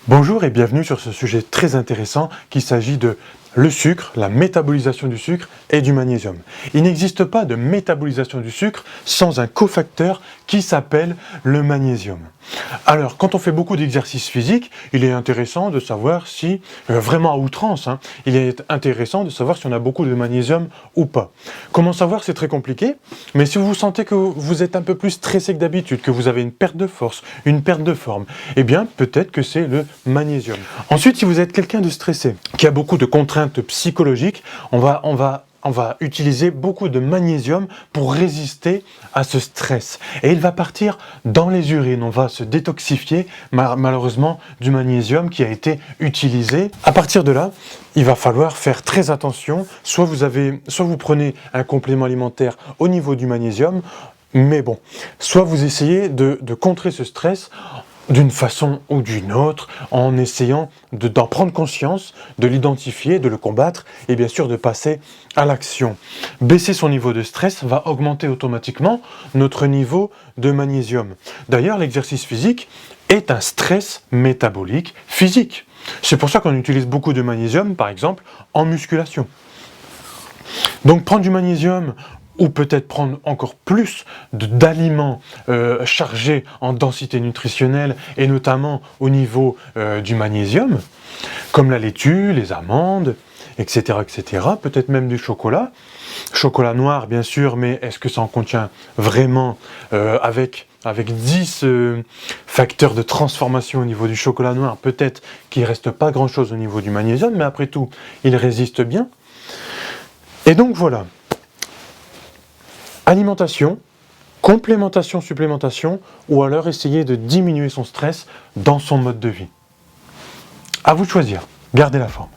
Bonjour et bienvenue sur ce sujet très intéressant qu'il s'agit de le sucre, la métabolisation du sucre et du magnésium. Il n'existe pas de métabolisation du sucre sans un cofacteur qui s'appelle le magnésium. Alors, quand on fait beaucoup d'exercices physiques, il est intéressant de savoir si, vraiment à outrance, il est intéressant de savoir si on a beaucoup de magnésium ou pas. Comment savoir? C'est très compliqué, mais si vous sentez que vous êtes un peu plus stressé que d'habitude, que vous avez une perte de force, une perte de forme, eh bien, peut-être que c'est le magnésium. Ensuite, si vous êtes quelqu'un de stressé, qui a beaucoup de contraintes psychologiques, on va utiliser beaucoup de magnésium pour résister à ce stress. Et il va partir dans les urines. On va se détoxifier, malheureusement, du magnésium qui a été utilisé. À partir de là, il va falloir faire très attention. Soit vous prenez un complément alimentaire au niveau du magnésium, mais bon, soit vous essayez de contrer ce stress d'une façon ou d'une autre, en essayant d'en prendre conscience, de l'identifier, de le combattre et bien sûr de passer à l'action. Baisser son niveau de stress va augmenter automatiquement notre niveau de magnésium. D'ailleurs, l'exercice physique est un stress métabolique physique. C'est pour ça qu'on utilise beaucoup de magnésium, par exemple, en musculation. Donc prendre du magnésium ou peut-être prendre encore plus d'aliments chargés en densité nutritionnelle et notamment au niveau du magnésium, comme la laitue, les amandes, etc., etc., peut-être même du chocolat. Chocolat noir, bien sûr, mais est-ce que ça en contient vraiment avec 10 facteurs de transformation au niveau du chocolat noir, peut-être qu'il ne reste pas grand-chose au niveau du magnésium, mais après tout, il résiste bien. Et donc voilà. Alimentation, complémentation, supplémentation, ou alors essayer de diminuer son stress dans son mode de vie. À vous de choisir, gardez la forme.